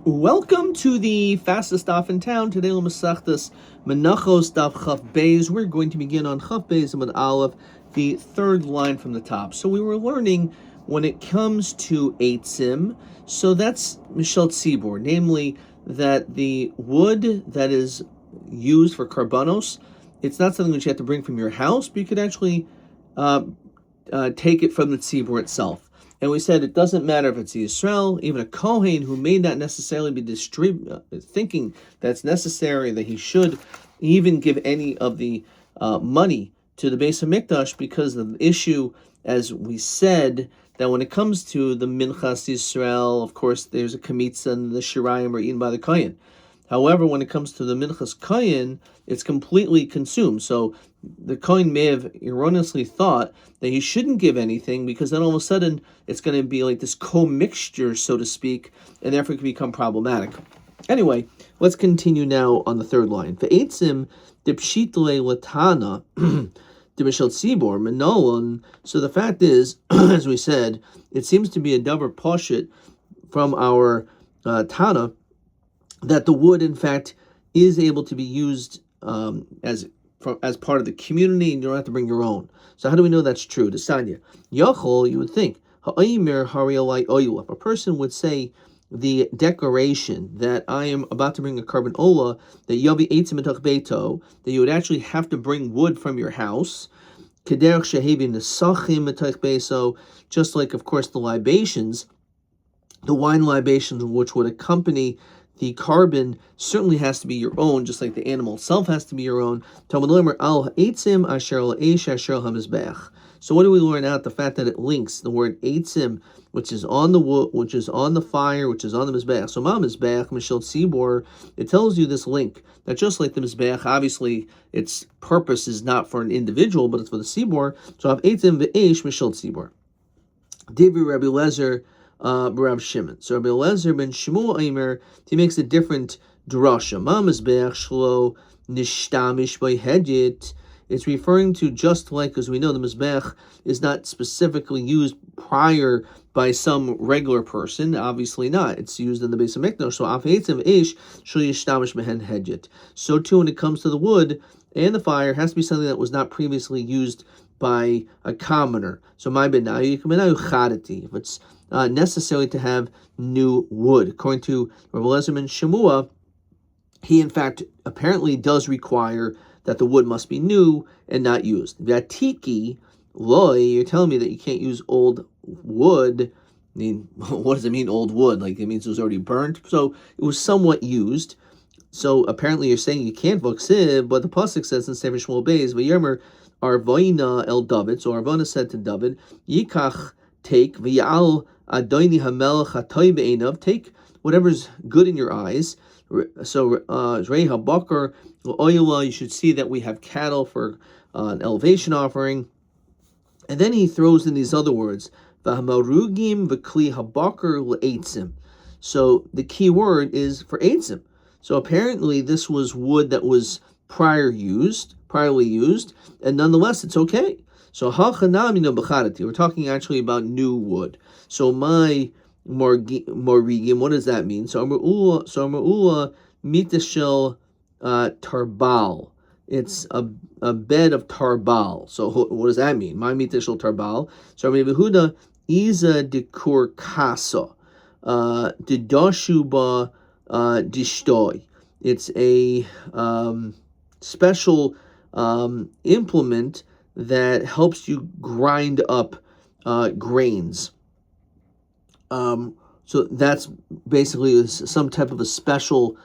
Welcome to the fastest daf in town. Today, L'Masachtas Menachos daf Chaf Beis. We're going to begin on Chaf Beis Amud Aleph, the third line from the top. So we were learning when it comes to Eitzim, so that's Mishal Tzibor, namely that the wood that is used for karbanos, it's not something that you have to bring from your house, but you could actually take it from the tzibur itself. And we said it doesn't matter if it's Yisrael, even a Kohen who may not necessarily be thinking that's necessary, that he should even give any of the money to the Beis HaMikdash, because of the issue, as we said, that when it comes to the Minchas Yisrael, of course, there's a Kamitza and the Shirayim are eaten by the Kohen. However, when it comes to the Minchas Kohen, it's completely consumed. So the Kohen may have erroneously thought that he shouldn't give anything, because then all of a sudden it's going to be like this co-mixture, so to speak, and therefore it can become problematic. Anyway, let's continue now on the third line. Ve'etzim dipshitle latana dibishel tzibor menolon. So the fact is, as we said, it seems to be a davar poshit from our Tana, that the wood, in fact, is able to be used as part of the community, and you don't have to bring your own. So how do we know that's true? Desanya Yachol, you would think, if a person would say the declaration that I am about to bring a carbon ola, that Yavi Eitzim Etach Beito, that you would actually have to bring wood from your house, Kederach Shehevi Nesachim Etach Beso, just like, of course, the libations, the wine libations which would accompany the carbon certainly has to be your own, just like the animal itself has to be your own. So what do we learn out? The fact that it links the word eitzim, which is on the wood, which is on the fire, which is on the mizbeach. So ma mizbeach mishel tzibor, it tells you this link, that just like the mizbeach, obviously its purpose is not for an individual, but it's for the tzibor. So have eitzim ve'esh mishel tzibor. Divi Rabbi Lezer Rav Shimon. So Rabbi Eliezer ben Shmuel Aimer, he makes a different drasha. Ma mizbeach shlo nishtamish by hedit. It's referring to, just like, as we know, the mizbeach is not specifically used prior by some regular person. Obviously not. It's used in the Beis HaMikdash. So af heitzim ish shlo yishtamish behen hedit. So too, when it comes to the wood and the fire, it has to be something that was not previously used by a commoner. So my benayu chadati. If it's necessary to have new wood. According to Rabbi Eliezer ben Shemua, he in fact apparently does require that the wood must be new and not used. Vatiki loy, you're telling me that you can't use old wood. I mean, what does it mean, old wood? Like, it means it was already burnt. So it was somewhat used. So apparently you're saying you can't voksib, but the pasuk says in Sefer Shmuel Beis, V'yomer Arvoina el David. So Arvona said to David, Yikach, take v'yal adoni hamelech hatoy be'enav, take whatever's good in your eyes. So Rei habakar oila, you should see that we have cattle for an elevation offering. And then he throws in these other words, v'hamarugim v'kli habakar le'eitzim. So the key word is for eitzim. So apparently this was wood that was priorly used, and nonetheless it's okay. So we're talking actually about new wood. So my morigim, what does that mean? So Amrula mitashel tarbal. It's a bed of tarbal. So what does that mean? My mitashel tarbal. So Rabbi Yehuda iza dekur kasa didashuba dishtoi. It's a special implement that helps you grind up grains. So that's basically some type of a special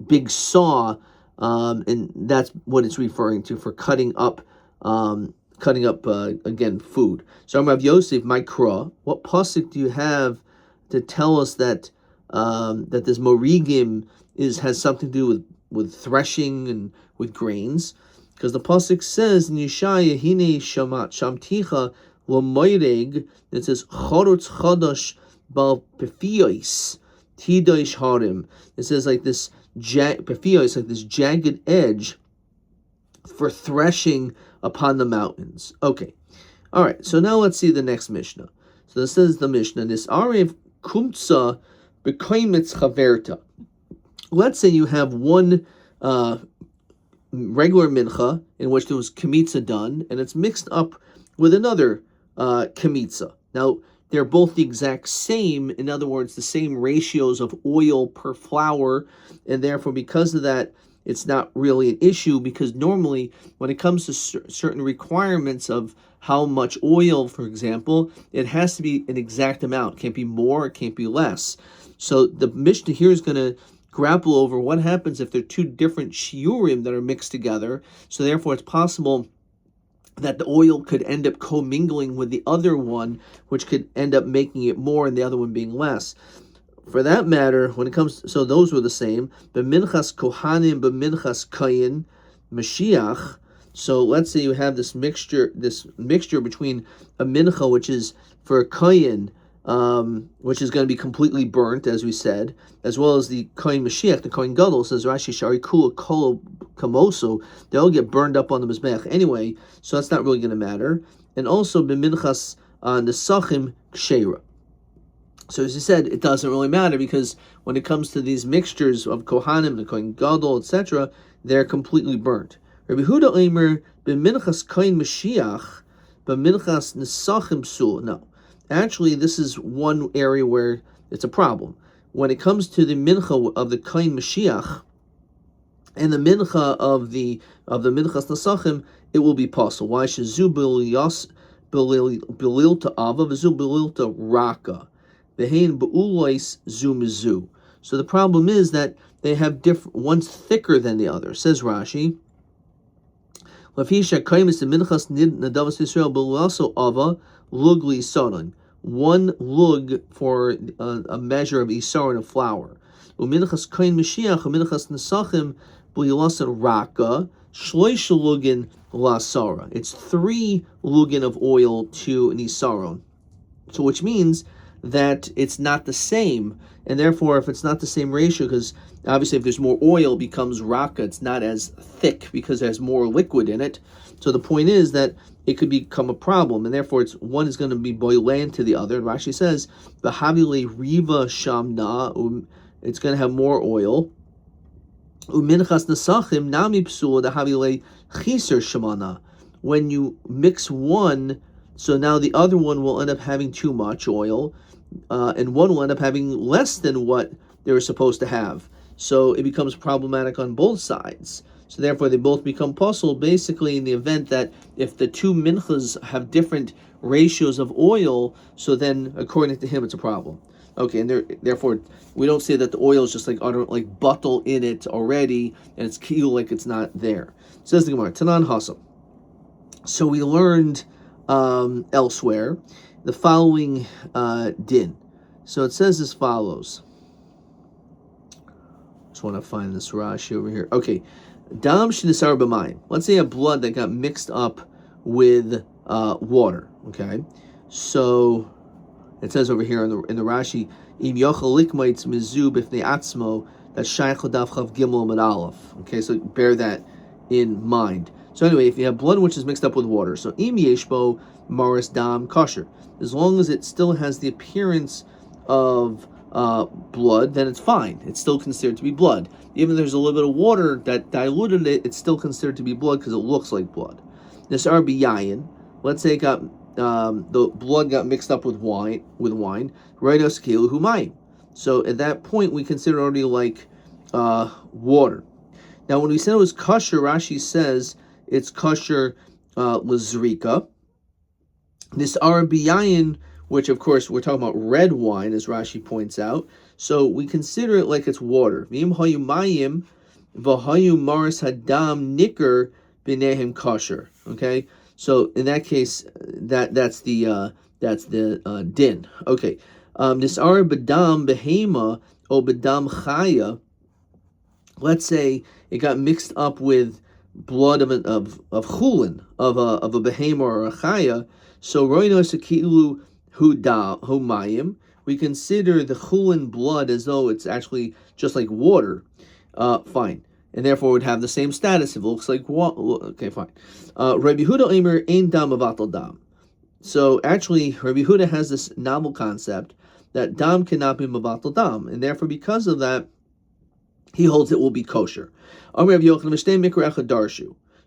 big saw, and that's what it's referring to for cutting up again food. So I'm Rav Yosef, my kra. What pasuk do you have to tell us that that this morigim has something to do with threshing and with grains? Because the pasuk says in Yeshaya, Hine shamticha l'moireg, it says chorutz chadash bal pefiyos tidosh harim. It says like this pefiyos, like this jagged edge for threshing upon the mountains. Okay, all right. So now let's see the next Mishnah. So this is the Mishnah. This arev kumtza B'koimitz chaverta. Let's say you have one regular mincha in which there was kamitza done, and it's mixed up with another kamitza. Now, they're both the exact same, in other words, the same ratios of oil per flour, and therefore, because of that, it's not really an issue, because normally, when it comes to certain requirements of how much oil, for example, it has to be an exact amount. It can't be more, it can't be less. So the Mishnah here is going to grapple over what happens if there are two different shiurim that are mixed together. So therefore, it's possible that the oil could end up commingling with the other one, which could end up making it more and the other one being less. For that matter, when it comes, so those were the same. B'minchas kohanim, b'minchas kayin, Mashiach. So let's say you have this mixture between a mincha, which is for a kayin, which is going to be completely burnt, as we said, as well as the kohen Mashiach, the kohen gadol, says Rashi shari kula kolo kamoso, they all get burned up on the mizbeach anyway, so that's not really going to matter. And also b'minchas nesachim kshera. So as you said, it doesn't really matter, because when it comes to these mixtures of kohanim, the kohen gadol, etc., they're completely burnt. Rabbi Huda Eimer b'minchas kohen Mashiach b'minchas nesachim sul. No. Actually, this is one area where it's a problem. When it comes to the mincha of the Kohen Mashiach and the mincha of the minchas nesachim, it will be possible. Why? Shezu belilta ava v'zu belilta raka v'hein be'ulois zu mizu. So the problem is that they have different. One's thicker than the other. Says Rashi. Lafisha kaimis the minchas nadavas Yisrael be'ulaso ava. Lugli sonon, one lug for a measure of isaron of flour. Uminchas kohen Mashiach, uminchas nesachim b'yilasan raka shloisha lugin lasara. It's 3 lugin of oil to an isaron, so which means that it's not the same, and therefore, if it's not the same ratio, because obviously if there's more oil, it becomes raka. It's not as thick because there's more liquid in it. So the point is that it could become a problem, and therefore one is going to be boiling to the other. And Rashi says, "V'havile riva shamna," it's going to have more oil. Uminchas nesachim nami psula dahavile chiser shamana. When you mix one, so now the other one will end up having too much oil, and one will end up having less than what they were supposed to have. So it becomes problematic on both sides. So therefore, they both become puzzle, basically, in the event that if the two minchas have different ratios of oil, so then, according to him, it's a problem. Okay, and therefore, we don't say that the oil is just like buttle in it already, and it's keel like it's not there. Says the Gemara, Tanan Hasam. So we learned elsewhere the following din. So it says as follows. Just want to find this Rashi over here. Okay. Dam shnisar b'mayim. Let's say a blood that got mixed up with water. Okay, so it says over here in the Rashi, im yochel likmaitz mizu b'fnei atzmo, that shaykh l'daf chav gimel and aleph. Okay, so bear that in mind. So anyway, if you have blood which is mixed up with water, so im yeshbo maris dam kosher, as long as it still has the appearance of blood, then it's fine. It's still considered to be blood. Even if there's a little bit of water that diluted it, it's still considered to be blood because it looks like blood. This yayin. Let's say it got the blood got mixed up with wine. Raidos keilu humayim. So at that point, we consider already like water. Now, when we said it was kosher, Rashi says it's kosher lazrika. This yayin, which of course we're talking about red wine, as Rashi points out. So we consider it like it's water. V'im hayu mayim v'hayu maris hadam nicker b'nehem kosher. Okay, so in that case, that's the din. Okay, nisar b'dam behema o b'dam chaya. Let's say it got mixed up with blood of chulin of a behema or a chaya. So roino sekilu humayim, we consider the chulin blood as though it's actually just like water. Fine, and therefore would have the same status if it looks like water. Okay, fine. Rabbi Huda Eimer ein dam avatal dam. So actually, Rabbi Huda has this novel concept that dam cannot be mevatel dam, and therefore because of that, he holds it will be kosher.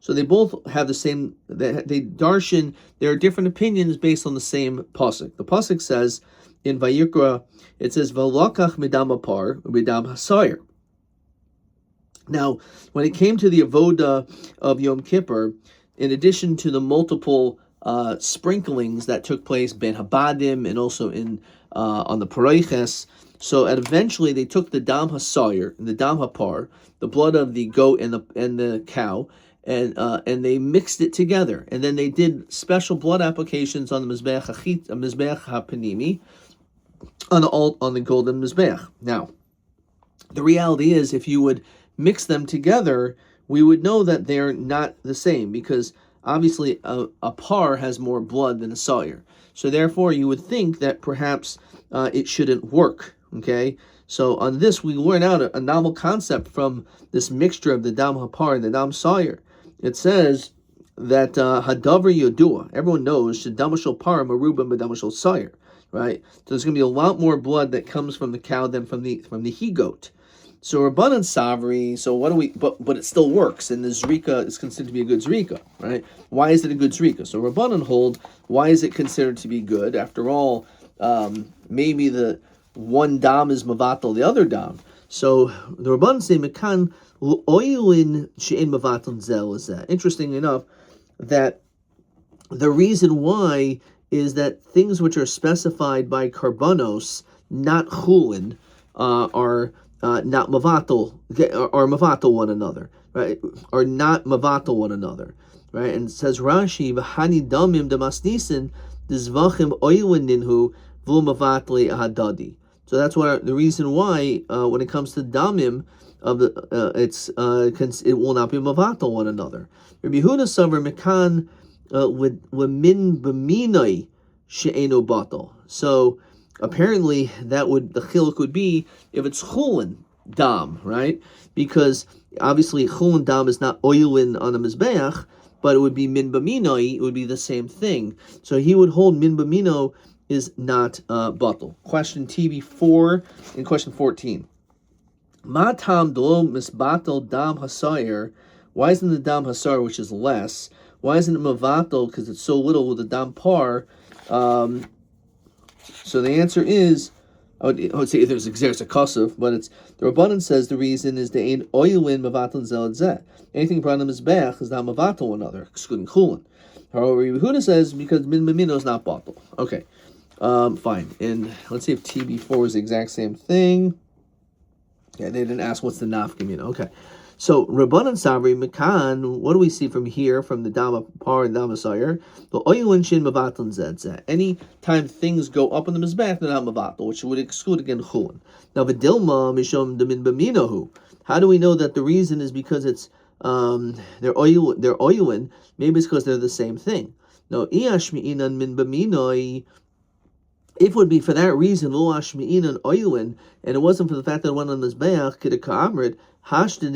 So they both have the same. They darshan. There are different opinions based on the same pasuk. The pasuk says in Vayikra, it says V'lakach midam apar midam hasayer. Now, when it came to the avoda of Yom Kippur, in addition to the multiple sprinklings that took place ben habadim and also in on the paroiches, so eventually they took the dam hasayer and the dam hapar, the blood of the goat and the cow, and they mixed it together, and then they did special blood applications on the mizbeach hapanimi, on the golden mizbeach. Now, the reality is, if you would mix them together, we would know that they're not the same, because obviously a par has more blood than a sawyer. So therefore, you would think that perhaps it shouldn't work. Okay, so on this we learn out a novel concept from this mixture of the dam hapar and the dam sawyer. It says that hadavar yodua, everyone knows shedamashal par maruba medamashal sawyer, right? So there's going to be a lot more blood that comes from the cow than from the he goat. So Rabbanan Savri, so what do we, but it still works, and the Zrika is considered to be a good Zrika, right? Why is it a good Zrika? So Rabbanan hold, why is it considered to be good? After all, maybe the one dam is Mavatal, the other dam. So the Rabbanan say, Mekan oilin she'en Mavatal zel is that. Interesting enough, that the reason why is that things which are specified by Karbanos, not Chulin, are not mavatal, or mavatal one another, right? Or not mavatal one another, right? And it says Rashi, v'hani damim damasnisin dizvachim oilinninhu v'lo mavatli ahadadi. So that's what the reason why when it comes to damim of the it will not be mavatal one another. Rabbi Yehuda savar mekan with min b'minoi she'eno batal. So apparently, the chiluk would be if it's chulin dam, right? Because obviously chulin dam is not oilin on the mizbeach, but it would be min b'minoi. It would be the same thing. So he would hold min b'mino is not batal. Question TB4 and question 14. Ma tam dlo misbatal dam hasayer. Why isn't the dam hasayer, which is less? Why isn't it mavatal? Because it's so little with the dam par. So the answer is, I would say there's a kasuf, but it's the Rabbanan says the reason is the ein oilin mavatal zel zeh. Anything brought on mizbeach is not mavatal one another, excluding chulin. However, Yehuda says because min b'mino is not batal. Okay, fine. And let's see if TB4 is the exact same thing. Yeah, they didn't ask what's the nafkamina. Okay. So Rabbanan Sabri Mekan, what do we see from here, from the Dama Par and Dama Sayer? The oilin shin mavatal zedzeh. Any time things go up on the mizbech, they're not mavatal, which would exclude again chulin. Now v'dilma mishom demin b'minahu. How do we know that the reason is because it's they're oilin? Maybe it's because they're the same thing. Now iashmi'inan min b'minoi. If it would be for that reason, lo ashmi'inan oilin, and it wasn't for the fact that it went on the mizbech, k'deka'amrit, Hashni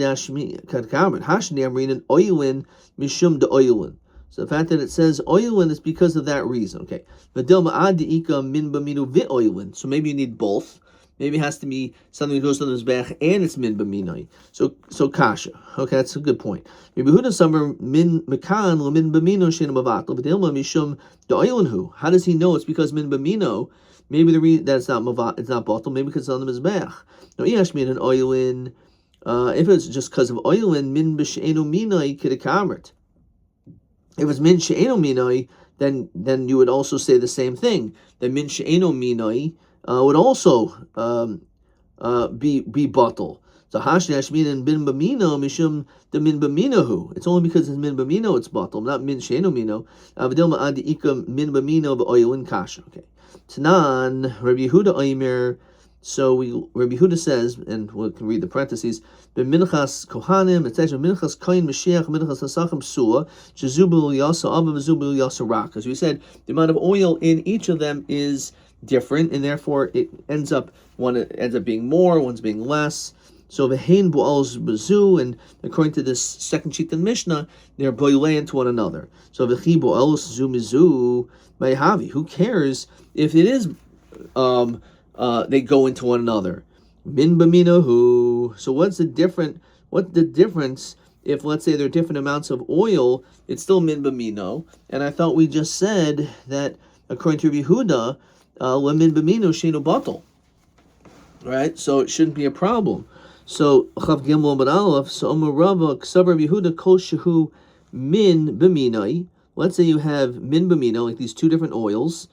amrinan oilin mishum de oilin. So the fact that it says oilin is because of that reason. Okay. So maybe you need both. Maybe it has to be something that goes to the mizbech and it's min b'minoi. So kasha. Okay, that's a good point. Maybe who does summer min mekan lo min b'mino shein mavatal v'dilma mishum de oilinhu. How does he know it's because min b'mino? Maybe the reason that it's not batal. Maybe because it's on the mizbech. No, yashmin an oilin. If it's just because of oilin, min b'she'enu minoi k'dekamrit. If it's min she'enu minoi, then you would also say the same thing. That min she'enu minoi would also be batal. So hashdash min and bin b'mino mishum the min b'minahu. It's only because it's min b'mino it's batal, not min she'enu mino. Avdilma adi ikam min b'mino b'oilin kasha. Okay. Tanan Rabbi Yehuda Oimer. So Rabbi Yehuda says, and we can read the parentheses, B'minchas kohanim, etc. Minchas kohen Mashiach, minchas hasachim sua, shezubul yasa ava, zubul yasa rak. As we said, the amount of oil in each of them is different, and therefore it ends up being more, one's being less. So v'hein bu'alz b'zu, and according to this second sheet in Mishnah, they're boilein to one another. So v'chi bu'alz zu mizu mayhavi. Who cares if it is they go into one another. Min b'minahu. So what's the difference if, let's say, there are different amounts of oil? It's still min b'mino. And I thought we just said that according to Rabbi Yehuda, min b'mino sheinu batal. Right? So it shouldn't be a problem. So Chav Gimel Amud Aleph. So Omer Rava Ksav Rabbi Yehuda Kol Shehu Min B'minoi. Let's say you have min b'mino, like these two different oils,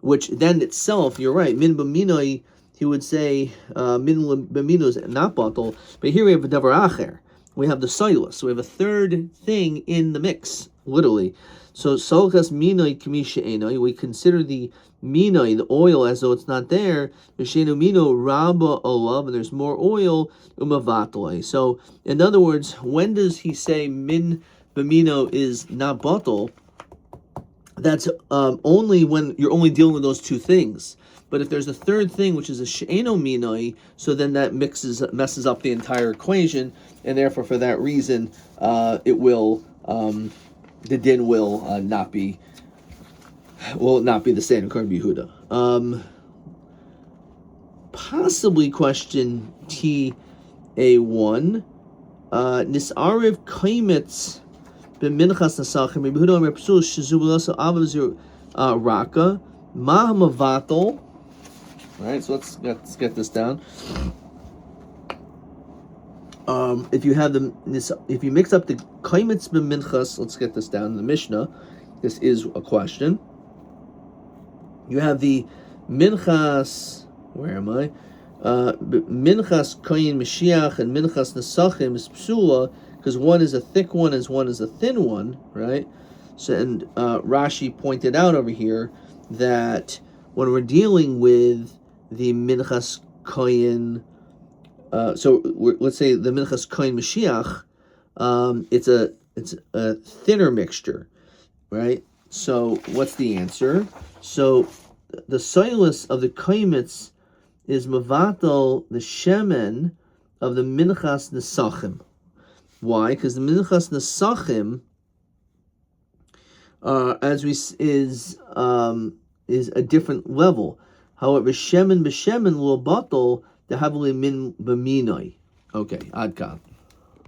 which then itself, you're right, min b'minoi, he would say min b'mino is not batal. But here we have a davar acher. We have the soilus. So we have a third thing in the mix, literally. So solkas minoi k'mi she'enoi. We consider the minoi, the oil, as though it's not there. V'sheinu mino rabba olav, and there's more oil, umavatloi. So in other words, when does he say min b'mino is not batal? That's only when you're only dealing with those two things. But if there's a third thing, which is a she'eno minoi, so then that messes up the entire equation, and therefore for that reason, the din will not be the same according to Yehuda. Possibly question TA1. Nis'ariv kaimitz b'minchas nasachim. Rabbi Yehuda Amar Psul shezubulasa avav raka ma mavatal. All right, so let's get this down. If you mix up the kaimitz b'minchas, let's get this down in the Mishnah. This is a question. You have the minchas. Where am I? Minchas koyin Mashiach and minchas nesachim is psula because one is a thick one and one is a thin one, right? So, and Rashi pointed out over here that when we're dealing with the minchas koyin, let's say the minchas koyin Mashiach, it's a thinner mixture, right? So what's the answer? So the soilus of the kaimitz is mavatal the shemen of the minchas nesachim. Why? Because the minchas nesachim, is a different level. However, shemen b'shemen lo batal the havli min b'minoi. Okay, ad kan.